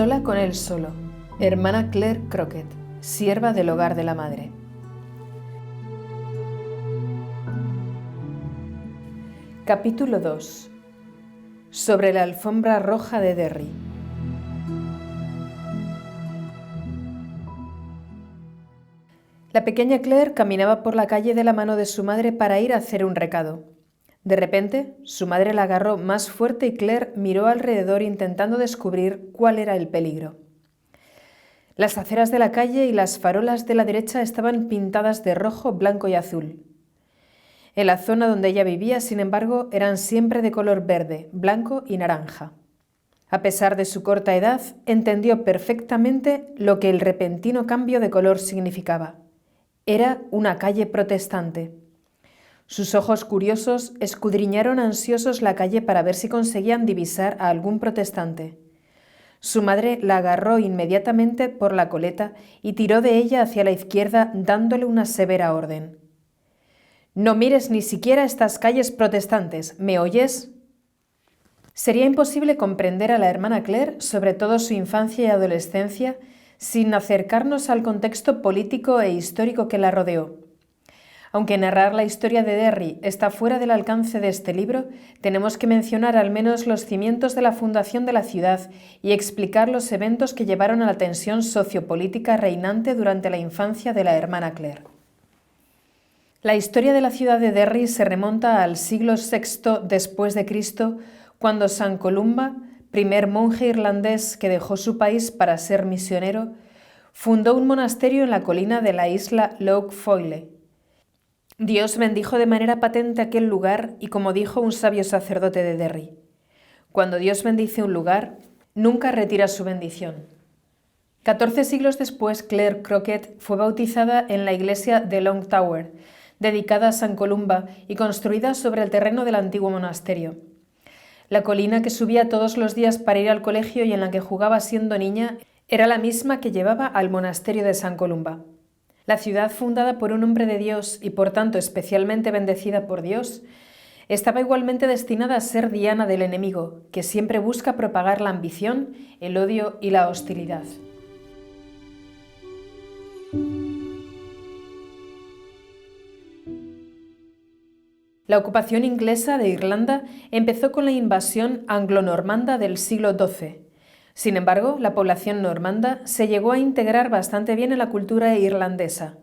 Sola con él solo. Hermana Claire Crockett, sierva del hogar de la madre. Capítulo 2. Sobre la alfombra roja de Derry. La pequeña Claire caminaba por la calle de la mano de su madre para ir a hacer un recado. De repente, su madre la agarró más fuerte y Claire miró alrededor intentando descubrir cuál era el peligro. Las aceras de la calle y las farolas de la derecha estaban pintadas de rojo, blanco y azul. En la zona donde ella vivía, sin embargo, eran siempre de color verde, blanco y naranja. A pesar de su corta edad, entendió perfectamente lo que el repentino cambio de color significaba. Era una calle protestante. Sus ojos curiosos escudriñaron ansiosos la calle para ver si conseguían divisar a algún protestante. Su madre la agarró inmediatamente por la coleta y tiró de ella hacia la izquierda, dándole una severa orden. «No mires ni siquiera estas calles protestantes, ¿me oyes?» Sería imposible comprender a la hermana Claire, sobre todo su infancia y adolescencia, sin acercarnos al contexto político e histórico que la rodeó. Aunque narrar la historia de Derry está fuera del alcance de este libro, tenemos que mencionar al menos los cimientos de la fundación de la ciudad y explicar los eventos que llevaron a la tensión sociopolítica reinante durante la infancia de la hermana Claire. La historia de la ciudad de Derry se remonta al siglo VI después de Cristo, cuando San Columba, primer monje irlandés que dejó su país para ser misionero, fundó un monasterio en la colina de la isla Lough Foyle. Dios bendijo de manera patente aquel lugar y, como dijo un sabio sacerdote de Derry, cuando Dios bendice un lugar, nunca retira su bendición. 14 siglos después, Claire Crockett fue bautizada en la iglesia de Long Tower, dedicada a San Columba y construida sobre el terreno del antiguo monasterio. La colina que subía todos los días para ir al colegio y en la que jugaba siendo niña era la misma que llevaba al monasterio de San Columba. La ciudad, fundada por un hombre de Dios y por tanto especialmente bendecida por Dios, estaba igualmente destinada a ser diana del enemigo, que siempre busca propagar la ambición, el odio y la hostilidad. La ocupación inglesa de Irlanda empezó con la invasión anglo-normanda del siglo XII. Sin embargo, la población normanda se llegó a integrar bastante bien en la cultura irlandesa.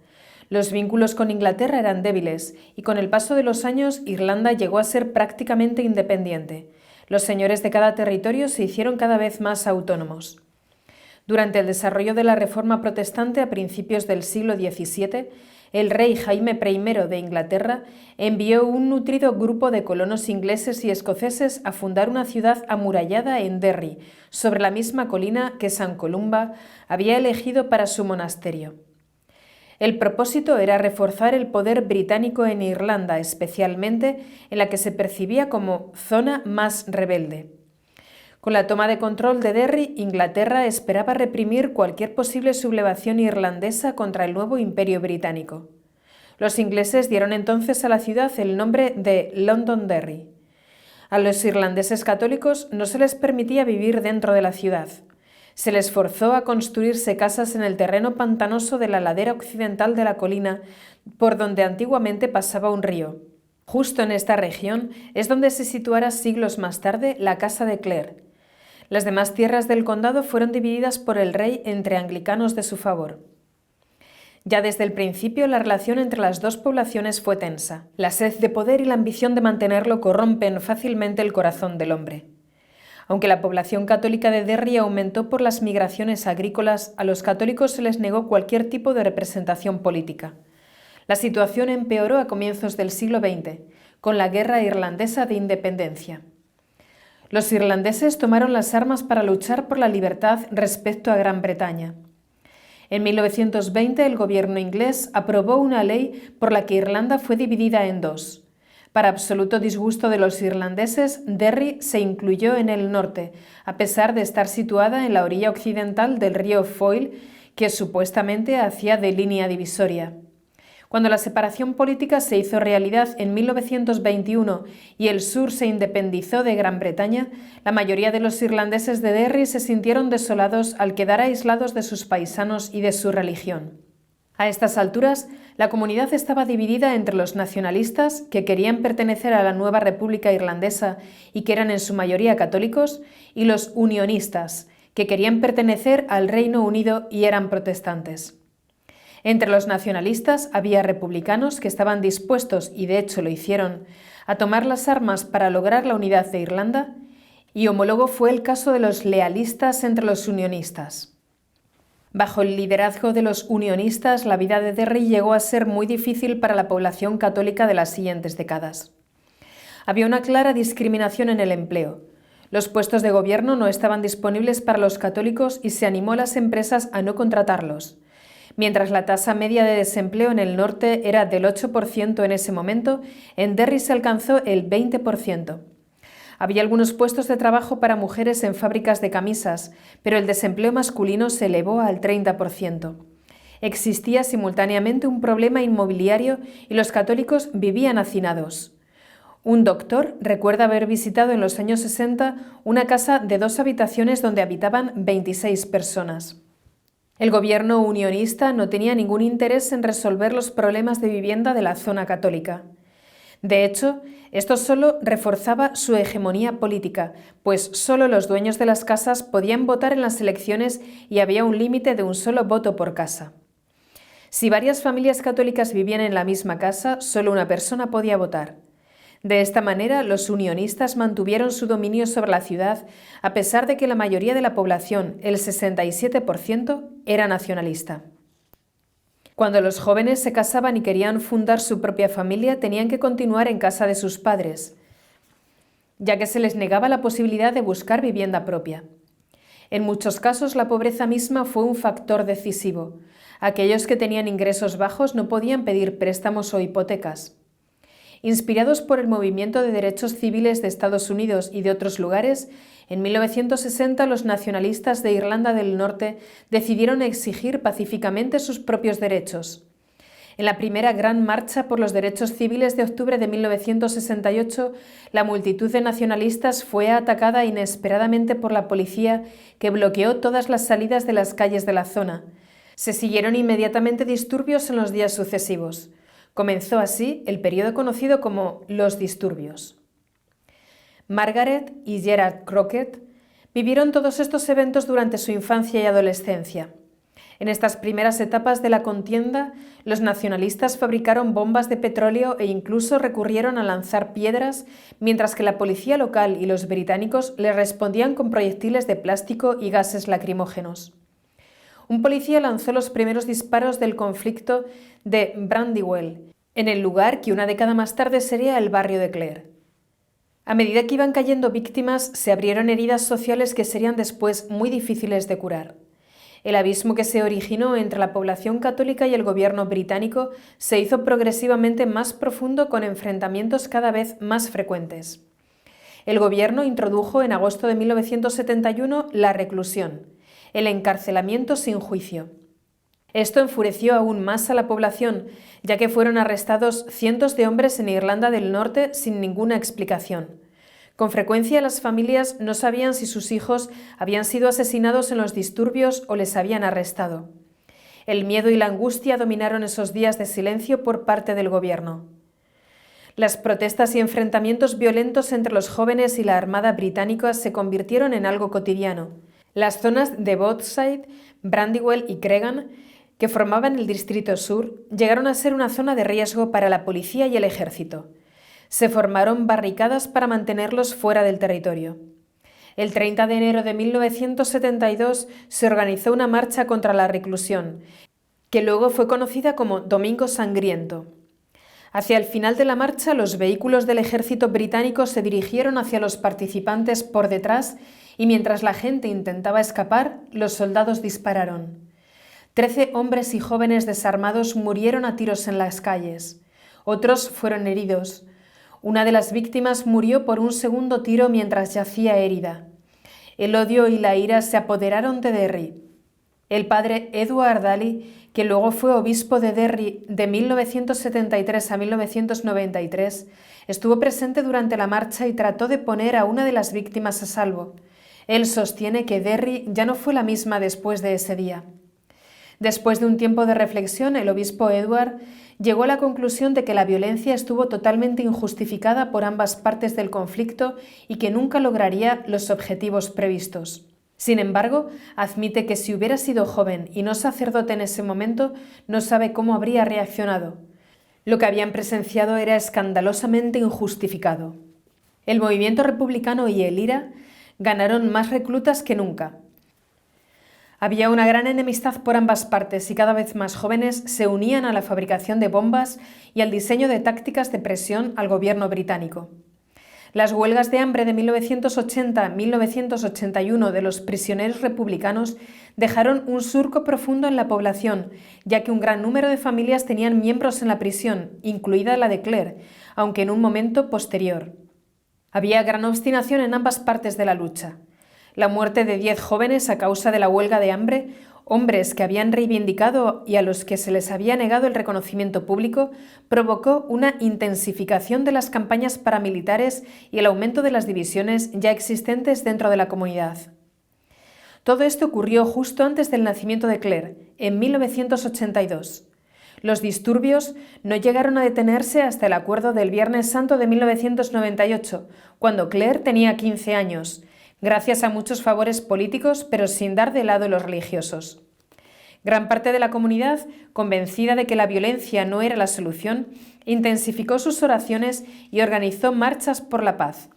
Los vínculos con Inglaterra eran débiles y con el paso de los años Irlanda llegó a ser prácticamente independiente. Los señores de cada territorio se hicieron cada vez más autónomos. Durante el desarrollo de la Reforma Protestante a principios del siglo XVII, el rey Jaime I de Inglaterra envió un nutrido grupo de colonos ingleses y escoceses a fundar una ciudad amurallada en Derry, sobre la misma colina que San Columba había elegido para su monasterio. El propósito era reforzar el poder británico en Irlanda, especialmente en la que se percibía como zona más rebelde. Con la toma de control de Derry, Inglaterra esperaba reprimir cualquier posible sublevación irlandesa contra el nuevo imperio británico. Los ingleses dieron entonces a la ciudad el nombre de Londonderry. A los irlandeses católicos no se les permitía vivir dentro de la ciudad. Se les forzó a construirse casas en el terreno pantanoso de la ladera occidental de la colina, por donde antiguamente pasaba un río. Justo en esta región es donde se situará siglos más tarde la casa de Clare. Las demás tierras del condado fueron divididas por el rey entre anglicanos de su favor. Ya desde el principio la relación entre las dos poblaciones fue tensa. La sed de poder y la ambición de mantenerlo corrompen fácilmente el corazón del hombre. Aunque la población católica de Derry aumentó por las migraciones agrícolas, a los católicos se les negó cualquier tipo de representación política. La situación empeoró a comienzos del siglo XX, con la Guerra Irlandesa de Independencia. Los irlandeses tomaron las armas para luchar por la libertad respecto a Gran Bretaña. En 1920 el gobierno inglés aprobó una ley por la que Irlanda fue dividida en dos. Para absoluto disgusto de los irlandeses, Derry se incluyó en el norte, a pesar de estar situada en la orilla occidental del río Foyle, que supuestamente hacía de línea divisoria. Cuando la separación política se hizo realidad en 1921 y el sur se independizó de Gran Bretaña, la mayoría de los irlandeses de Derry se sintieron desolados al quedar aislados de sus paisanos y de su religión. A estas alturas, la comunidad estaba dividida entre los nacionalistas, que querían pertenecer a la nueva República Irlandesa y que eran en su mayoría católicos, y los unionistas, que querían pertenecer al Reino Unido y eran protestantes. Entre los nacionalistas había republicanos que estaban dispuestos, y de hecho lo hicieron, a tomar las armas para lograr la unidad de Irlanda, y homólogo fue el caso de los lealistas entre los unionistas. Bajo el liderazgo de los unionistas, la vida de Derry llegó a ser muy difícil para la población católica de las siguientes décadas. Había una clara discriminación en el empleo. Los puestos de gobierno no estaban disponibles para los católicos y se animó a las empresas a no contratarlos. Mientras la tasa media de desempleo en el norte era del 8% en ese momento, en Derry se alcanzó el 20%. Había algunos puestos de trabajo para mujeres en fábricas de camisas, pero el desempleo masculino se elevó al 30%. Existía simultáneamente un problema inmobiliario y los católicos vivían hacinados. Un doctor recuerda haber visitado en los años 60 una casa de 2 habitaciones donde habitaban 26 personas. El gobierno unionista no tenía ningún interés en resolver los problemas de vivienda de la zona católica. De hecho, esto solo reforzaba su hegemonía política, pues solo los dueños de las casas podían votar en las elecciones y había un límite de un solo voto por casa. Si varias familias católicas vivían en la misma casa, solo una persona podía votar. De esta manera, los unionistas mantuvieron su dominio sobre la ciudad, a pesar de que la mayoría de la población, el 67%, era nacionalista. Cuando los jóvenes se casaban y querían fundar su propia familia, tenían que continuar en casa de sus padres, ya que se les negaba la posibilidad de buscar vivienda propia. En muchos casos, la pobreza misma fue un factor decisivo. Aquellos que tenían ingresos bajos no podían pedir préstamos o hipotecas. Inspirados por el movimiento de derechos civiles de Estados Unidos y de otros lugares, en 1960 los nacionalistas de Irlanda del Norte decidieron exigir pacíficamente sus propios derechos. En la primera gran marcha por los derechos civiles de octubre de 1968, la multitud de nacionalistas fue atacada inesperadamente por la policía, que bloqueó todas las salidas de las calles de la zona. Se siguieron inmediatamente disturbios en los días sucesivos. Comenzó así el periodo conocido como los disturbios. Margaret y Gerard Crockett vivieron todos estos eventos durante su infancia y adolescencia. En estas primeras etapas de la contienda, los nacionalistas fabricaron bombas de petróleo e incluso recurrieron a lanzar piedras, mientras que la policía local y los británicos les respondían con proyectiles de plástico y gases lacrimógenos. Un policía lanzó los primeros disparos del conflicto de Brandywell, en el lugar que una década más tarde sería el barrio de Clare. A medida que iban cayendo víctimas, se abrieron heridas sociales que serían después muy difíciles de curar. El abismo que se originó entre la población católica y el gobierno británico se hizo progresivamente más profundo, con enfrentamientos cada vez más frecuentes. El gobierno introdujo en agosto de 1971 la reclusión, el encarcelamiento sin juicio. Esto enfureció aún más a la población, ya que fueron arrestados cientos de hombres en Irlanda del Norte sin ninguna explicación. Con frecuencia las familias no sabían si sus hijos habían sido asesinados en los disturbios o les habían arrestado. El miedo y la angustia dominaron esos días de silencio por parte del gobierno. Las protestas y enfrentamientos violentos entre los jóvenes y la Armada británica se convirtieron en algo cotidiano. Las zonas de Bothside, Brandywell y Cregan, que formaban el Distrito Sur, llegaron a ser una zona de riesgo para la policía y el ejército. Se formaron barricadas para mantenerlos fuera del territorio. El 30 de enero de 1972 se organizó una marcha contra la reclusión, que luego fue conocida como Domingo Sangriento. Hacia el final de la marcha, los vehículos del ejército británico se dirigieron hacia los participantes por detrás y mientras la gente intentaba escapar, los soldados dispararon. 13 hombres y jóvenes desarmados murieron a tiros en las calles. Otros fueron heridos. Una de las víctimas murió por un segundo tiro mientras yacía herida. El odio y la ira se apoderaron de Derry. El padre Edward Daly, que luego fue obispo de Derry de 1973 a 1993, estuvo presente durante la marcha y trató de poner a una de las víctimas a salvo. Él sostiene que Derry ya no fue la misma después de ese día. Después de un tiempo de reflexión, el obispo Edward llegó a la conclusión de que la violencia estuvo totalmente injustificada por ambas partes del conflicto y que nunca lograría los objetivos previstos. Sin embargo, admite que si hubiera sido joven y no sacerdote en ese momento, no sabe cómo habría reaccionado. Lo que habían presenciado era escandalosamente injustificado. El movimiento republicano y el IRA ganaron más reclutas que nunca. Había una gran enemistad por ambas partes y cada vez más jóvenes se unían a la fabricación de bombas y al diseño de tácticas de presión al gobierno británico. Las huelgas de hambre de 1980-1981 de los prisioneros republicanos dejaron un surco profundo en la población, ya que un gran número de familias tenían miembros en la prisión, incluida la de Claire, aunque en un momento posterior. Había gran obstinación en ambas partes de la lucha. La muerte de 10 jóvenes a causa de la huelga de hambre, hombres que habían reivindicado y a los que se les había negado el reconocimiento público, provocó una intensificación de las campañas paramilitares y el aumento de las divisiones ya existentes dentro de la comunidad. Todo esto ocurrió justo antes del nacimiento de Claire, en 1982. Los disturbios no llegaron a detenerse hasta el acuerdo del Viernes Santo de 1998, cuando Claire tenía 15 años, gracias a muchos favores políticos, pero sin dar de lado los religiosos. Gran parte de la comunidad, convencida de que la violencia no era la solución, intensificó sus oraciones y organizó marchas por la paz.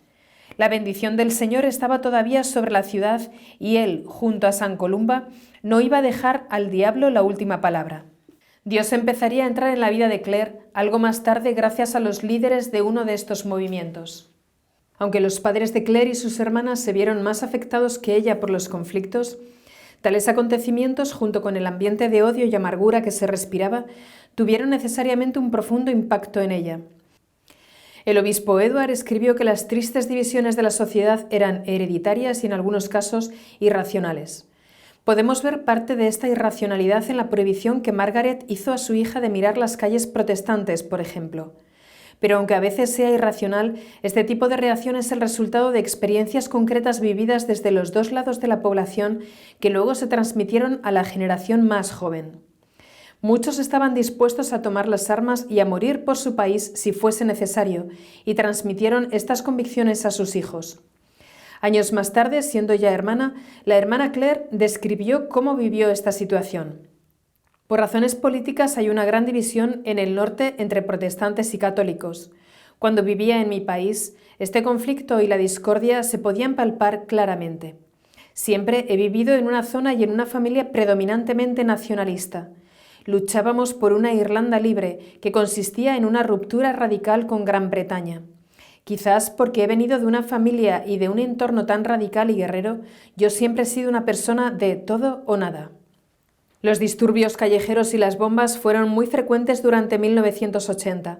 La bendición del Señor estaba todavía sobre la ciudad y él, junto a San Columba, no iba a dejar al diablo la última palabra. Dios empezaría a entrar en la vida de Claire algo más tarde gracias a los líderes de uno de estos movimientos. Aunque los padres de Claire y sus hermanas se vieron más afectados que ella por los conflictos, tales acontecimientos, junto con el ambiente de odio y amargura que se respiraba, tuvieron necesariamente un profundo impacto en ella. El obispo Edward escribió que las tristes divisiones de la sociedad eran hereditarias y en algunos casos irracionales. Podemos ver parte de esta irracionalidad en la prohibición que Margaret hizo a su hija de mirar las calles protestantes, por ejemplo. Pero aunque a veces sea irracional, este tipo de reacción es el resultado de experiencias concretas vividas desde los dos lados de la población que luego se transmitieron a la generación más joven. Muchos estaban dispuestos a tomar las armas y a morir por su país si fuese necesario, y transmitieron estas convicciones a sus hijos. Años más tarde, siendo ya hermana, la hermana Claire describió cómo vivió esta situación. Por razones políticas hay una gran división en el norte entre protestantes y católicos. Cuando vivía en mi país, este conflicto y la discordia se podían palpar claramente. Siempre he vivido en una zona y en una familia predominantemente nacionalista. Luchábamos por una Irlanda libre, que consistía en una ruptura radical con Gran Bretaña. Quizás porque he venido de una familia y de un entorno tan radical y guerrero, yo siempre he sido una persona de todo o nada. Los disturbios callejeros y las bombas fueron muy frecuentes durante 1980.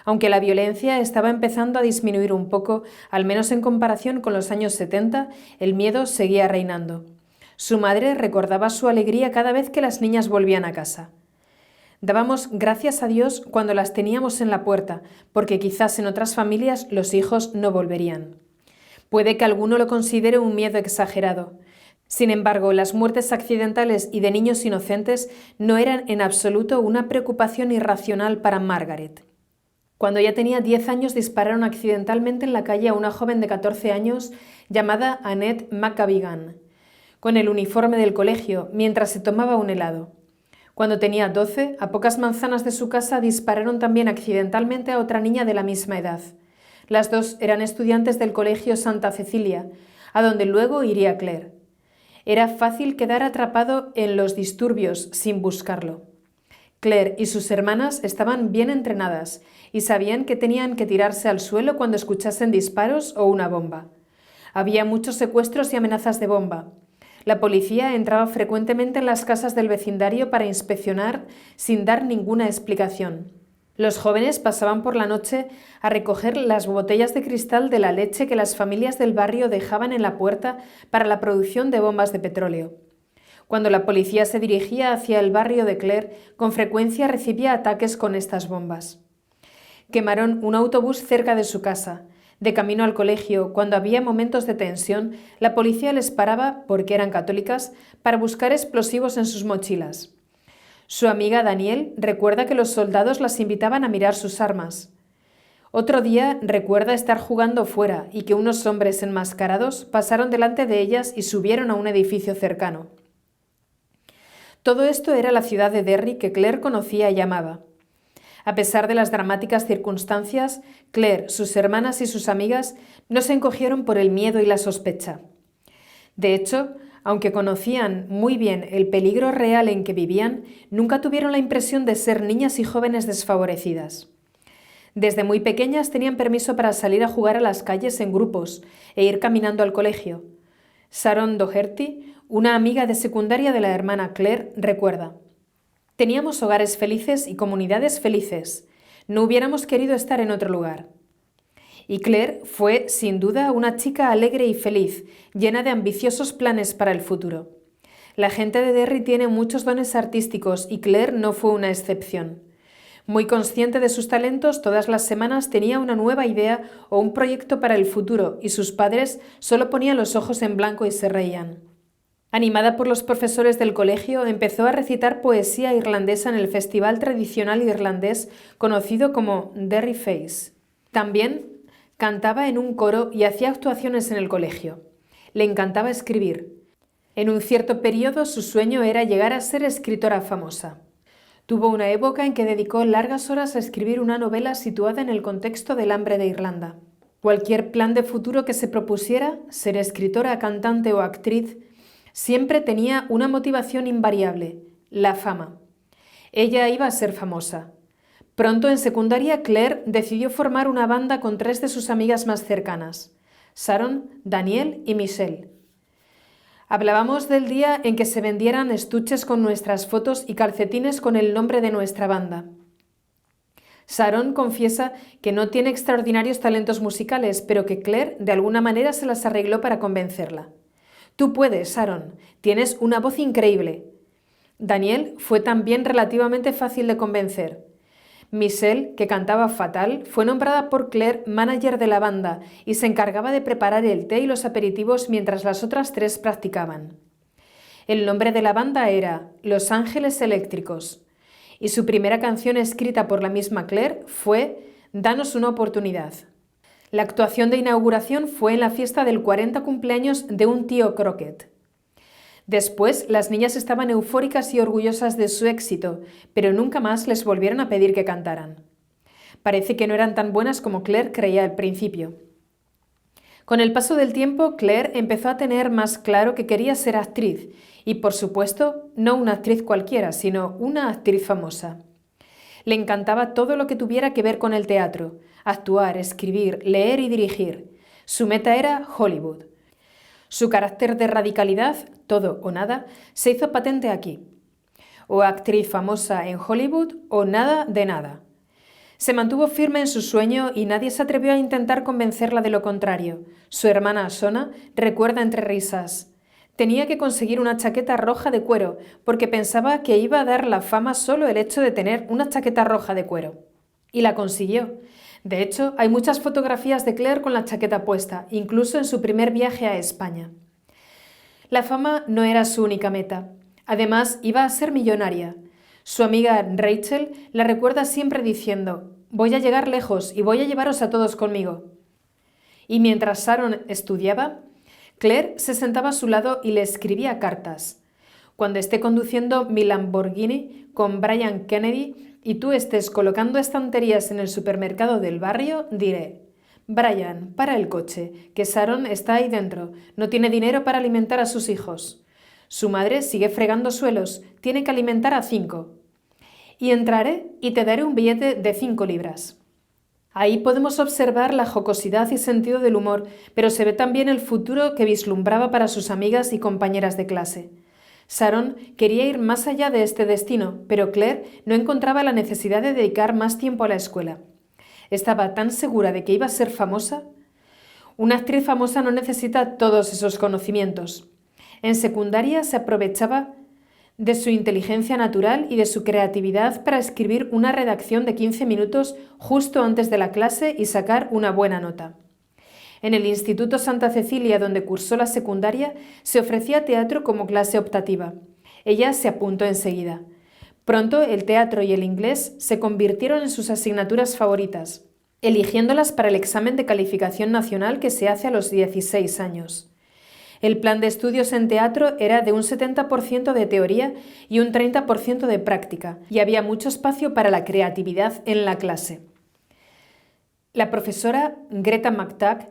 Aunque la violencia estaba empezando a disminuir un poco, al menos en comparación con los años 70, el miedo seguía reinando. Su madre recordaba su alegría cada vez que las niñas volvían a casa. Dábamos gracias a Dios cuando las teníamos en la puerta, porque quizás en otras familias los hijos no volverían. Puede que alguno lo considere un miedo exagerado. Sin embargo, las muertes accidentales y de niños inocentes no eran en absoluto una preocupación irracional para Margaret. Cuando ya tenía 10 años dispararon accidentalmente en la calle a una joven de 14 años llamada Annette McAvigan, con el uniforme del colegio, mientras se tomaba un helado. Cuando tenía 12, a pocas manzanas de su casa dispararon también accidentalmente a otra niña de la misma edad. Las dos eran estudiantes del colegio Santa Cecilia, a donde luego iría Claire. Era fácil quedar atrapado en los disturbios sin buscarlo. Claire y sus hermanas estaban bien entrenadas y sabían que tenían que tirarse al suelo cuando escuchasen disparos o una bomba. Había muchos secuestros y amenazas de bomba. La policía entraba frecuentemente en las casas del vecindario para inspeccionar sin dar ninguna explicación. Los jóvenes pasaban por la noche a recoger las botellas de cristal de la leche que las familias del barrio dejaban en la puerta para la producción de bombas de petróleo. Cuando la policía se dirigía hacia el barrio de Clare, con frecuencia recibía ataques con estas bombas. Quemaron un autobús cerca de su casa. De camino al colegio, cuando había momentos de tensión, la policía les paraba, porque eran católicas, para buscar explosivos en sus mochilas. Su amiga Danielle recuerda que los soldados las invitaban a mirar sus armas. Otro día recuerda estar jugando fuera y que unos hombres enmascarados pasaron delante de ellas y subieron a un edificio cercano. Todo esto era la ciudad de Derry que Claire conocía y amaba. A pesar de las dramáticas circunstancias, Claire, sus hermanas y sus amigas no se encogieron por el miedo y la sospecha. De hecho, aunque conocían muy bien el peligro real en que vivían, nunca tuvieron la impresión de ser niñas y jóvenes desfavorecidas. Desde muy pequeñas tenían permiso para salir a jugar a las calles en grupos e ir caminando al colegio. Sharon Doherty, una amiga de secundaria de la hermana Claire, recuerda: «Teníamos hogares felices y comunidades felices. No hubiéramos querido estar en otro lugar». Y Claire fue, sin duda, una chica alegre y feliz, llena de ambiciosos planes para el futuro. La gente de Derry tiene muchos dones artísticos y Claire no fue una excepción. Muy consciente de sus talentos, todas las semanas tenía una nueva idea o un proyecto para el futuro y sus padres solo ponían los ojos en blanco y se reían. Animada por los profesores del colegio, empezó a recitar poesía irlandesa en el festival tradicional irlandés conocido como Derry Face. También cantaba en un coro y hacía actuaciones en el colegio. Le encantaba escribir. En un cierto periodo su sueño era llegar a ser escritora famosa. Tuvo una época en que dedicó largas horas a escribir una novela situada en el contexto del hambre de Irlanda. Cualquier plan de futuro que se propusiera, ser escritora, cantante o actriz, siempre tenía una motivación invariable: la fama. Ella iba a ser famosa. Pronto en secundaria, Claire decidió formar una banda con 3 de sus amigas más cercanas: Sharon, Danielle y Michelle. Hablábamos del día en que se vendieran estuches con nuestras fotos y calcetines con el nombre de nuestra banda. Sharon confiesa que no tiene extraordinarios talentos musicales, pero que Claire de alguna manera se las arregló para convencerla. «Tú puedes, Sharon, tienes una voz increíble». Danielle fue también relativamente fácil de convencer. Michelle, que cantaba fatal, fue nombrada por Claire manager de la banda y se encargaba de preparar el té y los aperitivos mientras las otras 3 practicaban. El nombre de la banda era Los Ángeles Eléctricos y su primera canción escrita por la misma Claire fue Danos una oportunidad. La actuación de inauguración fue en la fiesta del 40 cumpleaños de un tío Crockett. Después, las niñas estaban eufóricas y orgullosas de su éxito, pero nunca más les volvieron a pedir que cantaran. Parece que no eran tan buenas como Claire creía al principio. Con el paso del tiempo, Claire empezó a tener más claro que quería ser actriz, y por supuesto, no una actriz cualquiera, sino una actriz famosa. Le encantaba todo lo que tuviera que ver con el teatro: actuar, escribir, leer y dirigir. Su meta era Hollywood. Su carácter de radicalidad, todo o nada, se hizo patente aquí. O actriz famosa en Hollywood o nada de nada. Se mantuvo firme en su sueño y nadie se atrevió a intentar convencerla de lo contrario. Su hermana Shona recuerda entre risas: «Tenía que conseguir una chaqueta roja de cuero porque pensaba que iba a dar la fama solo el hecho de tener una chaqueta roja de cuero». Y la consiguió. De hecho, hay muchas fotografías de Claire con la chaqueta puesta, incluso en su primer viaje a España. La fama no era su única meta. Además, iba a ser millonaria. Su amiga Rachel la recuerda siempre diciendo: «Voy a llegar lejos y voy a llevaros a todos conmigo». Y mientras Sharon estudiaba, Claire se sentaba a su lado y le escribía cartas. «Cuando esté conduciendo mi Lamborghini con Brian Kennedy y tú estés colocando estanterías en el supermercado del barrio, diré: Brian, para el coche, que Sharon está ahí dentro, no tiene dinero para alimentar a sus hijos. Su madre sigue fregando suelos, tiene que alimentar a 5. Y entraré y te daré un billete de 5 libras. Ahí podemos observar la jocosidad y sentido del humor, pero se ve también el futuro que vislumbraba para sus amigas y compañeras de clase. Sharon quería ir más allá de este destino, pero Claire no encontraba la necesidad de dedicar más tiempo a la escuela. Estaba tan segura de que iba a ser famosa. Una actriz famosa no necesita todos esos conocimientos. En secundaria se aprovechaba de su inteligencia natural y de su creatividad para escribir una redacción de 15 minutos justo antes de la clase y sacar una buena nota. En el Instituto Santa Cecilia, donde cursó la secundaria, se ofrecía teatro como clase optativa. Ella se apuntó enseguida. Pronto el teatro y el inglés se convirtieron en sus asignaturas favoritas, eligiéndolas para el examen de calificación nacional que se hace a los 16 años. El plan de estudios en teatro era de un 70% de teoría y un 30% de práctica, y había mucho espacio para la creatividad en la clase. La profesora Greta McTague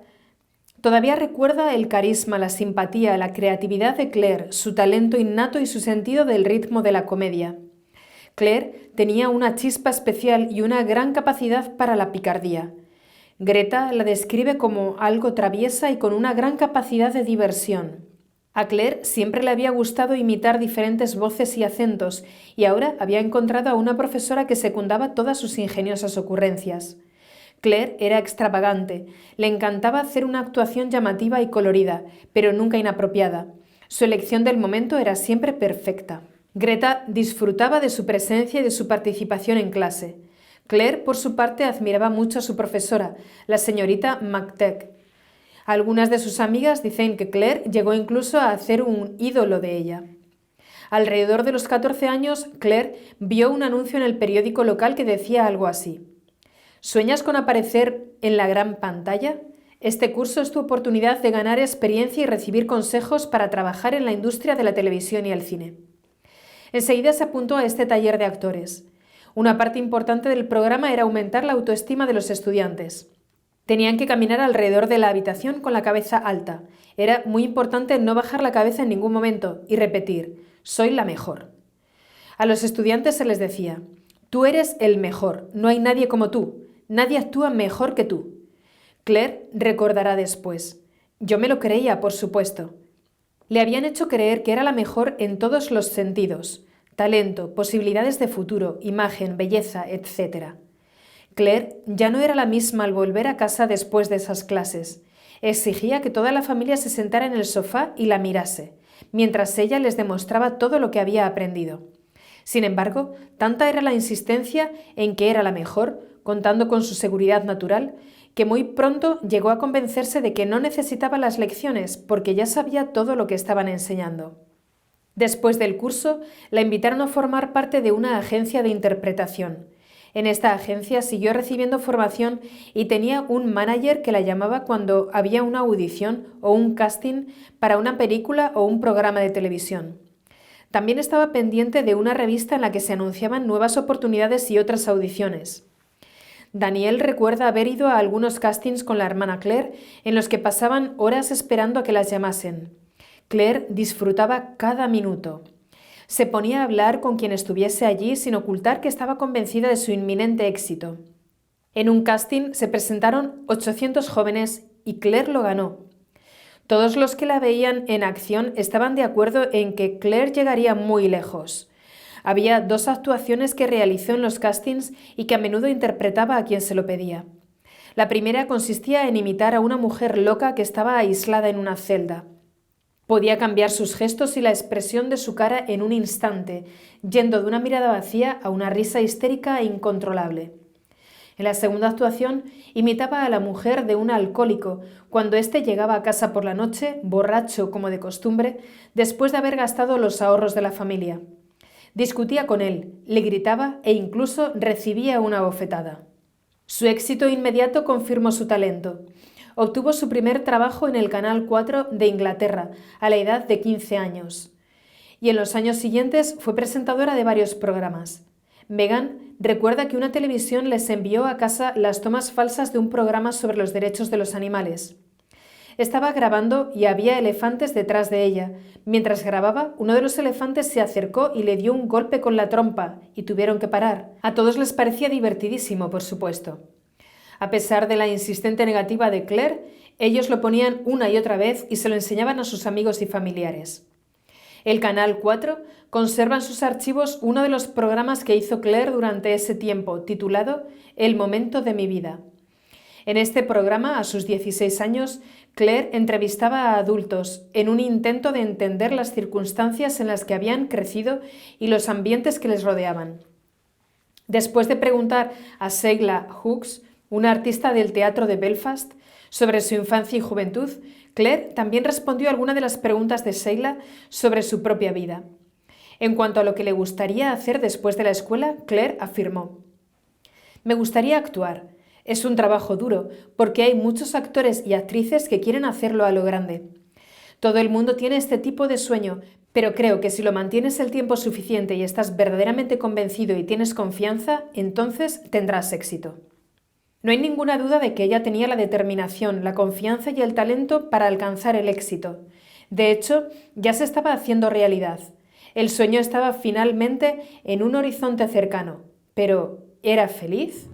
todavía recuerda el carisma, la simpatía, la creatividad de Claire, su talento innato y su sentido del ritmo de la comedia. Claire tenía una chispa especial y una gran capacidad para la picardía. Greta la describe como algo traviesa y con una gran capacidad de diversión. A Claire siempre le había gustado imitar diferentes voces y acentos, y ahora había encontrado a una profesora que secundaba todas sus ingeniosas ocurrencias. Claire era extravagante, le encantaba hacer una actuación llamativa y colorida, pero nunca inapropiada. Su elección del momento era siempre perfecta. Greta disfrutaba de su presencia y de su participación en clase. Claire, por su parte, admiraba mucho a su profesora, la señorita McTague. Algunas de sus amigas dicen que Claire llegó incluso a hacer un ídolo de ella. Alrededor de los 14 años, Claire vio un anuncio en el periódico local que decía algo así: ¿sueñas con aparecer en la gran pantalla? Este curso es tu oportunidad de ganar experiencia y recibir consejos para trabajar en la industria de la televisión y el cine. Enseguida se apuntó a este taller de actores. Una parte importante del programa era aumentar la autoestima de los estudiantes. Tenían que caminar alrededor de la habitación con la cabeza alta. Era muy importante no bajar la cabeza en ningún momento y repetir: soy la mejor. A los estudiantes se les decía: tú eres el mejor, no hay nadie como tú, nadie actúa mejor que tú. Claire recordará después: yo me lo creía, por supuesto. Le habían hecho creer que era la mejor en todos los sentidos: talento, posibilidades de futuro, imagen, belleza, etc. Claire ya no era la misma al volver a casa después de esas clases. Exigía que toda la familia se sentara en el sofá y la mirase, mientras ella les demostraba todo lo que había aprendido. Sin embargo, tanta era la insistencia en que era la mejor, contando con su seguridad natural, que muy pronto llegó a convencerse de que no necesitaba las lecciones porque ya sabía todo lo que estaban enseñando. Después del curso, la invitaron a formar parte de una agencia de interpretación. En esta agencia siguió recibiendo formación y tenía un manager que la llamaba cuando había una audición o un casting para una película o un programa de televisión. También estaba pendiente de una revista en la que se anunciaban nuevas oportunidades y otras audiciones. Daniel recuerda haber ido a algunos castings con la hermana Claire en los que pasaban horas esperando a que las llamasen. Claire disfrutaba cada minuto. Se ponía a hablar con quien estuviese allí sin ocultar que estaba convencida de su inminente éxito. En un casting se presentaron 800 jóvenes y Claire lo ganó. Todos los que la veían en acción estaban de acuerdo en que Claire llegaría muy lejos. Había 2 actuaciones que realizó en los castings y que a menudo interpretaba a quien se lo pedía. La primera consistía en imitar a una mujer loca que estaba aislada en una celda. Podía cambiar sus gestos y la expresión de su cara en un instante, yendo de una mirada vacía a una risa histérica e incontrolable. En la segunda actuación, imitaba a la mujer de un alcohólico cuando éste llegaba a casa por la noche, borracho como de costumbre, después de haber gastado los ahorros de la familia. Discutía con él, le gritaba e incluso recibía una bofetada. Su éxito inmediato confirmó su talento. Obtuvo su primer trabajo en el Canal 4 de Inglaterra a la edad de 15 años. Y en los años siguientes fue presentadora de varios programas. Megan recuerda que una televisión les envió a casa las tomas falsas de un programa sobre los derechos de los animales. Estaba grabando y había elefantes detrás de ella. Mientras grababa, uno de los elefantes se acercó y le dio un golpe con la trompa y tuvieron que parar. A todos les parecía divertidísimo, por supuesto. A pesar de la insistente negativa de Claire, ellos lo ponían una y otra vez y se lo enseñaban a sus amigos y familiares. El Canal 4 conserva en sus archivos uno de los programas que hizo Claire durante ese tiempo, titulado El momento de mi vida. En este programa, a sus 16 años, Claire entrevistaba a adultos en un intento de entender las circunstancias en las que habían crecido y los ambientes que les rodeaban. Después de preguntar a Seigla Hughes, una artista del teatro de Belfast, sobre su infancia y juventud, Claire también respondió a algunas de las preguntas de Seigla sobre su propia vida. En cuanto a lo que le gustaría hacer después de la escuela, Claire afirmó: «Me gustaría actuar. Es un trabajo duro, porque hay muchos actores y actrices que quieren hacerlo a lo grande. Todo el mundo tiene este tipo de sueño, pero creo que si lo mantienes el tiempo suficiente y estás verdaderamente convencido y tienes confianza, entonces tendrás éxito». No hay ninguna duda de que ella tenía la determinación, la confianza y el talento para alcanzar el éxito. De hecho, ya se estaba haciendo realidad. El sueño estaba finalmente en un horizonte cercano. Pero, ¿era feliz?